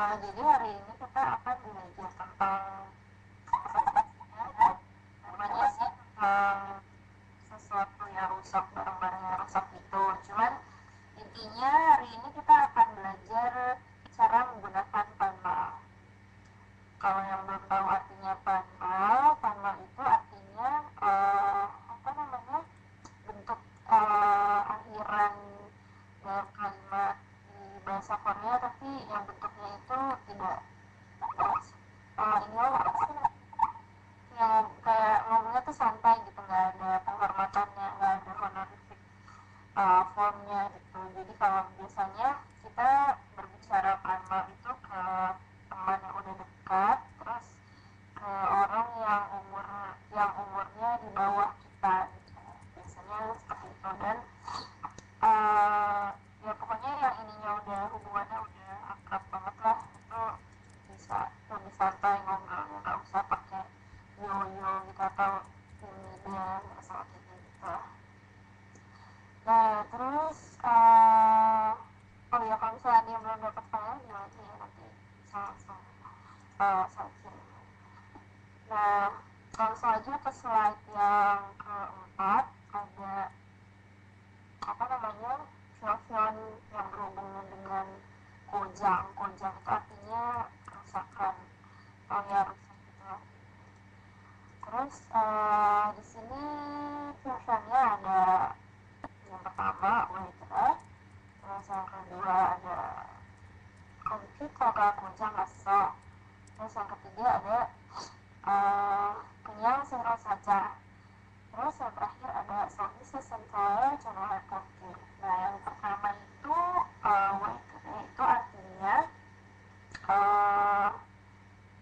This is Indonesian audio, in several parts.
Jadi hari ini kita akan belajar tentang namanya sih tentang sesuatu yang rusak, barang-barang yang rusak itu. Cuman intinya hari ini kita akan belajar cara menggunakan panel. Kalau yang belum tahu artinya panel itu artinya apa namanya, bentuk akhiran dalam kalimat di bahasa Korea, tapi yang bentuknya itu tidak ini apa sih, yang kayak ngomongnya tuh santai gitu, nggak ada penghormatannya, nggak ada honorific formnya gitu. Jadi kalau biasanya kita berbicara panel itu ke teman yang udah dekat, terus ke orang yang umurnya di bawah kita gitu. Biasanya seperti itu. Dan ya pokoknya yang ininya udah hubungannya udah akrab banget lah, itu bisa lebih santai ngobrolnya, nggak usah pakai yo-yo gitu atau ini dia masalah kayak gitu. Nah terus oh ya, kalau misalnya dia belum dapat file gimana ya, nanti bisa langsung searching. Nah langsung aja ke slide yang keempat. Ada apa namanya, film-film yang berhubungan dengan kojang. Kojang itu artinya kerusakan, ya rusak gitu. Terus di sini filmnya ada yang pertama Waiter, terus yang kedua ada konflik kakak kojang masuk, terus yang ketiga ada kenyang sero saja, terus yang terakhir ada Sobi Sesentoy Channel Reporting. Nah yang pertama itu Waiter itu artinya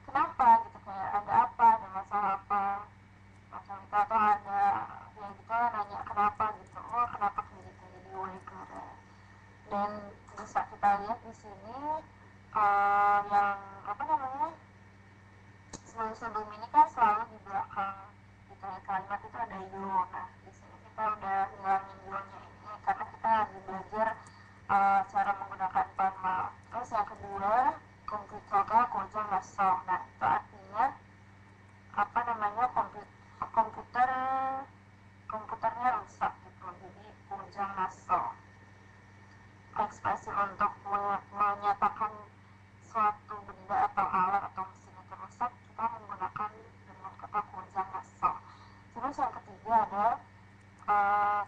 kenapa gitu, kayak ada apa, ada masalah apa macam itu, atau ada ya gitu nanya kenapa gitu, oh kenapa kayak gitu, jadi Waiter. Dan bisa kita lihat di sini yang apa namanya, sebelum ini kan selalu di belakang gitu ya kalimat itu ada you. Nah di sini kita udah ngilangin you-nya ini karena kita lagi belajar cara menggunakan panel. Terus yang kedua komputer kojang masuk. Nah itu artinya apa namanya, komputernya rusak gitu, jadi kojang masuk. Ekspresi untuk menyatakan suatu benda atau alat atau mesin itu rusak, kita menggunakan dengan kata kojang masuk. Terus yang ketiga ada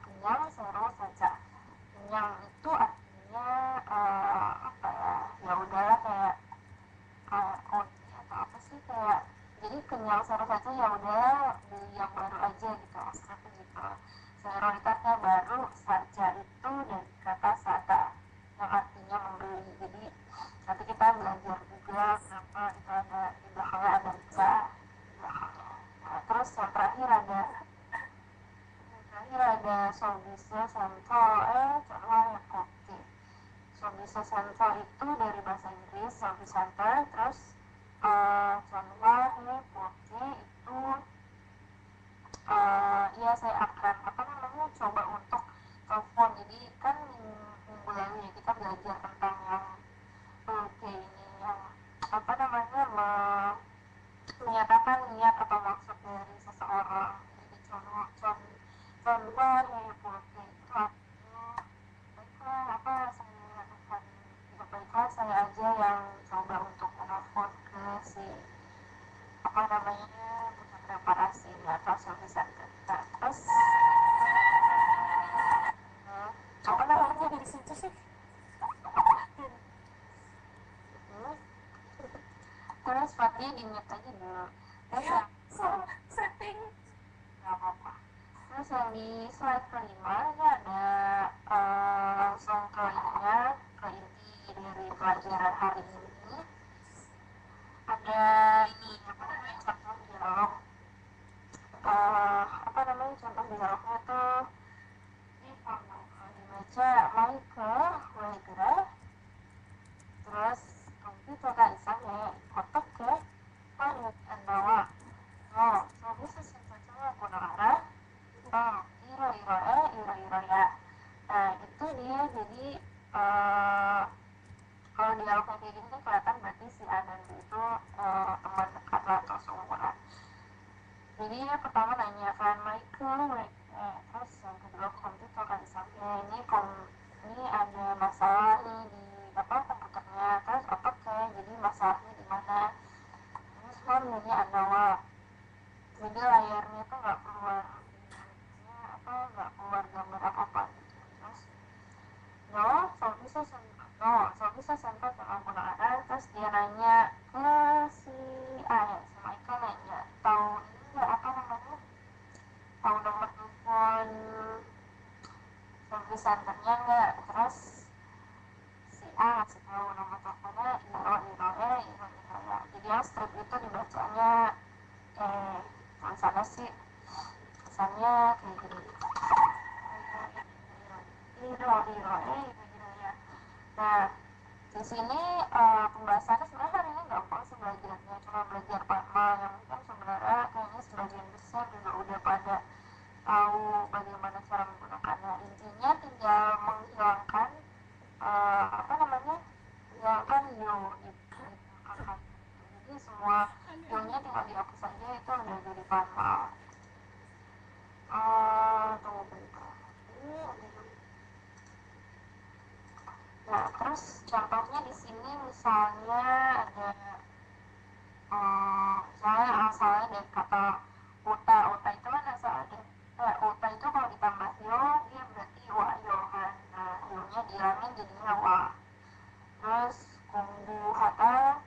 kenyang sero saja. Kenyang itu artinya apa ya udahlah, kayak atau apa sih, kayak jadi kenyang sero saja, ya udahlah beli yang baru aja gitu, maksudnya gitu. Sero itu artinya baru, saja itu dari kata sada yang artinya membeli. Jadi nanti kita belajar juga kenapa itu ada di belakangnya ada ba di belakangnya. Nah, terus yang terakhir ada Sobise Sento contoh yang kopi. Sobise Sento itu dari bahasa Inggris Sobi Center, terus contoh kopi itu ya saya akan apa namanya coba untuk telepon. Jadi kan minggu lalu ya kita belajar tentang yang ini, yang apa namanya, menyatakan niat atau maksud dari seseorang. Jadi contoh itu artinya baiklah, apa saya akan tidak baiklah saya aja yang coba untuk menelpon ke si apa namanya bukan reparasi atau service center. Nah, terus apa namanya dari situ sih, terus Fatih di mute aja dulu. Terus ya, setting nggak apa-apa. Terus yang di slide kelima ini ada langsung ke ininya, ke inti dari pelajaran hari ini. Ada ini apa namanya, contoh dialog. Apa namanya contoh dialognya tuh, ini kalau dibaca mau ke Wegra, terus komputer isang ya otak ke panik andawa sobi sesuatu konara iro ya. Nah itu dia, jadi kalau dialognya kayak gini kan kelihatan berarti A dan B itu teman dekat atau seumuran. Jadi pertama nanya kan Michael, terus yang kedua komputer kan ini ini ada masalah nih di komputernya, terus jadi masalahnya di mana, terus ini adalah jadi layarnya tuh nggak keluar gambar apa gitu. Terus so bisa sempat penggunaan, terus dia nanya ke si si Michael nanya tahu ini nggak tahu nomor telepon service centernya nggak, terus si A ngasih tahu nomor teleponnya ya. Jadi yang strip itu dibacanya tulisannya sih tulisannya kayak gini ya. Nah di sini pembahasannya sebenarnya hari ini gampang sih belajarnya, cuma belajar Panma yang mungkin sebenarnya kayaknya sebagian besar juga udah pada tahu bagaimana cara menggunakannya. Intinya tinggal menghilangkan hilangkan yo itu jadi semua yo-nya tinggal dihapus saja, itu udah jadi Panma. Tunggu bentar. Nah, terus contohnya di sini misalnya ada misalnya asalnya dari kata uta itu kan asalnya uta itu kalau ditambah yo dia berarti wayo kan. Nah, yo-nya dihilangin jadinya wa. Terus kumbu hata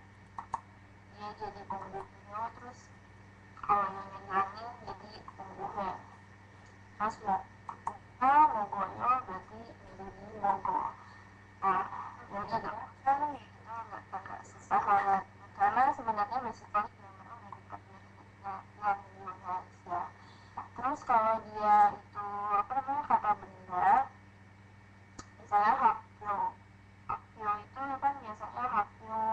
dia jadi kumbu yo, terus kalau yang dihilangin jadi kumbu he. Terus mau goyo berarti jadi mogo. Nah, yang kan itu agak susah banget karena sebenarnya basically memang yang ya. Terus kalau dia itu kata benda, misalnya hakyo itu kan biasanya hakyo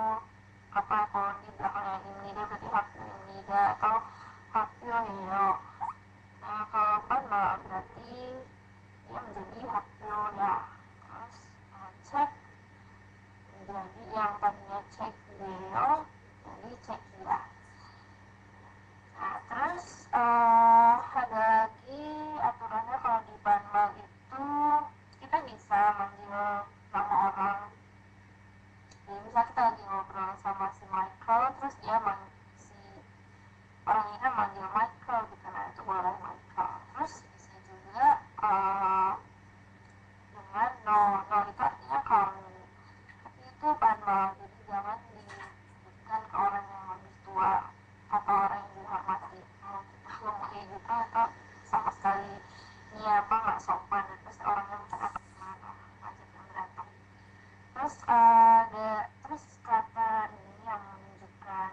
kalau di belakangnya ini dia berarti hakyo ini dia atau hakyo yo. Nah kalau panma berarti dia menjadi hakyo ya. Terus cek jadi yang tadinya cek beliau jadi cek ya. Nah terus ada lagi aturannya kalau di Panma itu kita bisa manggil nama orang. Jadi misalnya kita lagi ngobrol sama si Michael, terus dia si orang ini manggil Michael gitu, nah itu boleh Michael. Terus bisa juga dengan no itu artinya kamu, tapi itu Panma, jadi jangan diberikan ke orang yang lebih tua atau orang yang dihormati. Kalau kayak gitu atau sama sekali ini nggak sopan, terus orang yang akan ngajak yang berantem. Terus terus kata ini yang menunjukkan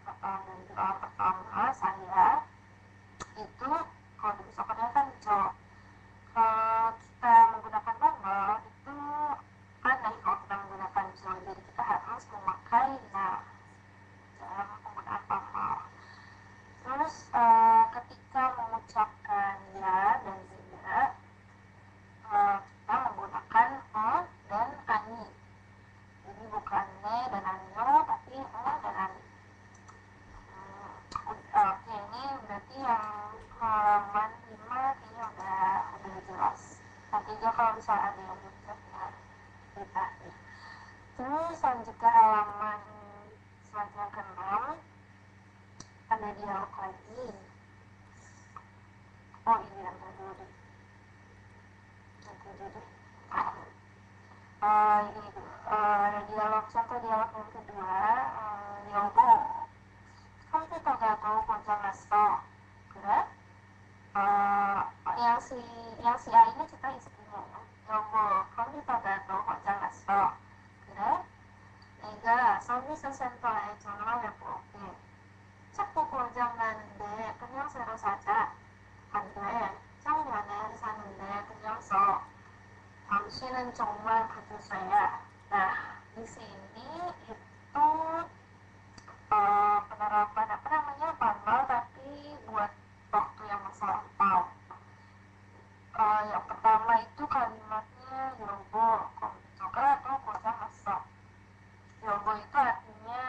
kata dari doa pertama saya itu kalau diusahakan kan jawab. Kalau kita menggunakan nama itu aneh kalau kita menggunakan jawab, jadi kita harus memakai nah dalam penggunaan nama. Terus ketika mengucapkan ya dan tidak kita menggunakan dan ani. Jadi bukan ne dan anyo, tapi dan ani. Oke, ini berarti yang halaman 5 kayaknya udah jelas. Nanti juga kalau misalnya ada yang belum jelas ya kita. Terus lanjut ke halaman selanjutnya ke-6, ada dialog lagi. Oh ini ada dulu deh. Ada dialog, contoh dialog yang kedua, yogo 컴퓨터 가도 고장났어. 그래? yang si A ini kita istrinya ya. 여보, 컴퓨터 가도 고장났어. 그래? 내가 서비스 센터에 전화해볼게. 자꾸 고장나는데 그냥 새로 사자. 안 돼. 작년에 샀는데 그냥 써. 당신은 정말 부주사야. Nah, di sini itu penerapan panmal tapi buat waktu yang masa lampau. Yang pertama itu kalimatnya yobo, komputer atau kosa masak. Yobo itu artinya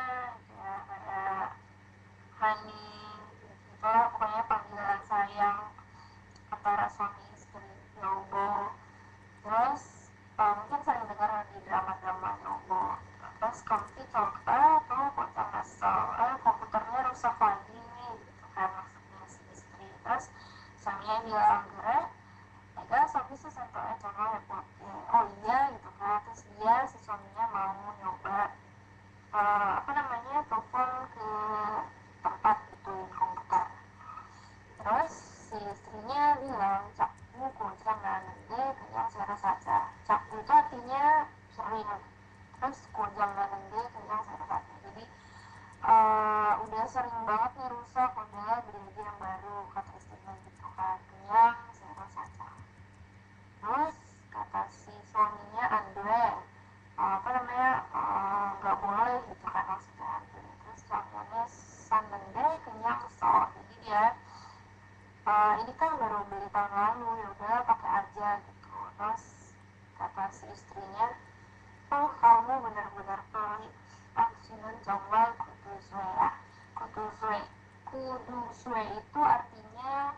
kesel tuh pocong kesel, komputernya rusak lagi nih gitu kan, maksudnya si istri. Terus suaminya bilang gere enggak so bisa sentuh aja repot ya, oh iya gitu kan. Terus dia si suaminya mau nyoba telepon ke tempat itu komputer. Terus si istrinya bilang cakku kujang nanende kenyang sera saja. Cakku itu artinya sering, terus kujang nanende kenyang sera saja. Jadi udah sering banget nih rusak, udah beli lagi yang baru, kata istrinya gitu kan, kenyang sera saja. Terus kata si suaminya Andre nggak boleh gitu kan, maksudnya Andre. Terus suaminya sanende kenyang so, jadi dia ini kan baru beli tahun lalu, ya udah pakai aja gitu. Terus kata si istrinya, oh kamu benar-benar pelit, aksinan 정말 kudusuea. Kudusue itu artinya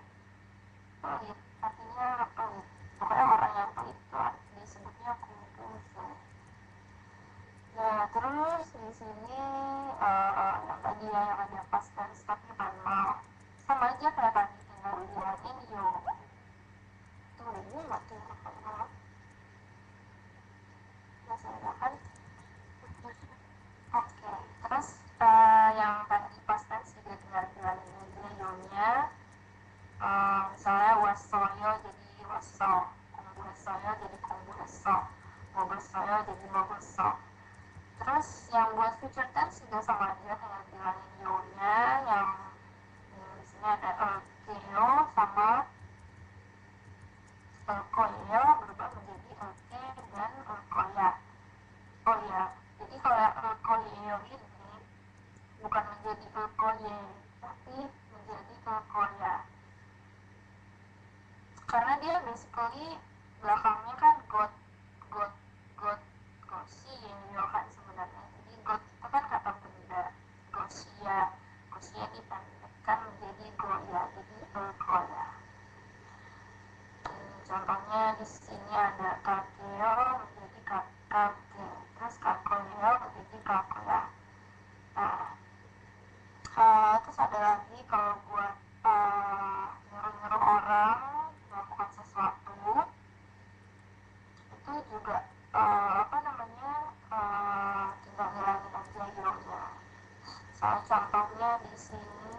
pelit, artinya pelit, pokoknya orang yang pelit itu disebutnya kudusue. Nah terus di sini yang tadi ya yang ada pas dan stopnya panmal sama aja kayak tadi, tinggal dihilangin yo. Tuh ini mati panmal ya saya kan. Oke, terus yang tadi pas tense juga tinggal dihilangin aja yo-nya. Misalnya wasoyo jadi waso, kongguhesoyo jadi kongguheso, mogosoyo jadi mogoso. Terus yang buat future tense juga sama aja, tinggal dihilangin yo-nya. Yang di sini ada keo sama koyo berubah menjadi oke dan koya. Oh ya, jadi kalau koyo ini bukan menjadi koye, tapi menjadi koya. Karena dia basically belakangnya kan got got got gosi ya kan sebenarnya. Jadi got itu kan kata benda, gosia dipendekkan menjadi goya, jadi koya. Contohnya di sini ada kakeo menjadi kakake, terus kakoyo menjadi kakoya. Nah, terus ada lagi kalau buat nyuruh-nyuruh orang melakukan sesuatu itu juga tinggal ngilangin aja yo-nya. Soal contohnya di sini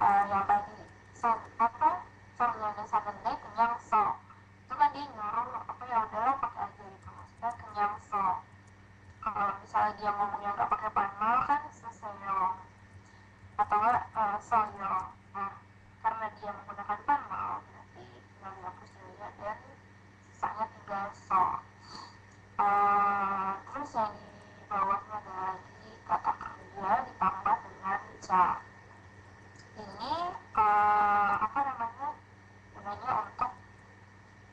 yang tadi somnya sanende kenyang so, itu kan dia nyuruh ya udahlah pakai aja gitu, maksudnya kenyang so. Kalau misalnya dia ngomongnya nggak pakai panmal kan seseyo atau soyo. Nah karena dia menggunakan panmal berarti tinggal dihapus yo-nya dan sisanya tinggal so. Terus yang di bawahnya ada lagi kata kerja ditambah dengan ca. Ini gunanya untuk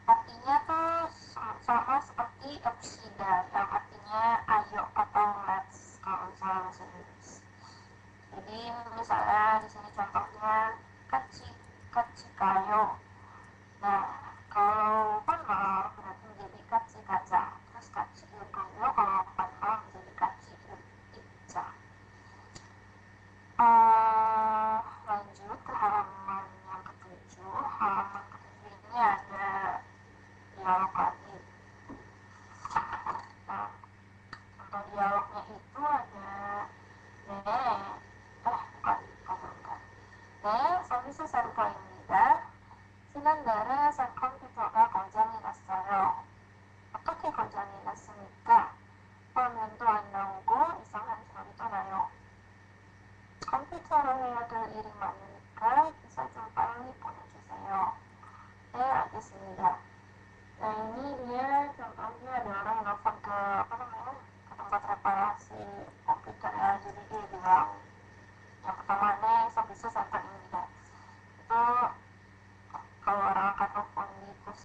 artinya tuh sama seperti opsida yang artinya ayo atau let's kalau misalnya bahasa Inggris. Jadi misalnya di sini contohnya kachi kayo. Nah kalau panmal berarti menjadi kachi kaca, terus kachi kayo kalau panmal menjadi kachi ica. Lanjut ke halaman yang ketujuh. Halaman ketujuh ini ada dialog lagi. Nah, contoh dialognya itu ada 서비스 센터입니다. 지난달에 새 컴퓨터가 고장이 났어요. 어떻게 고장이 났습니까? 화면도 안 나오고 이상한 소리도 나요. 컴퓨터로 해야 될 일이 많으니까 기사 좀 빨리 보내주세요. 네, 알겠습니다. Nah ini dia contohnya ada orang nelfon ke ke tempat reparasi komputer ya. Jadi dia bilang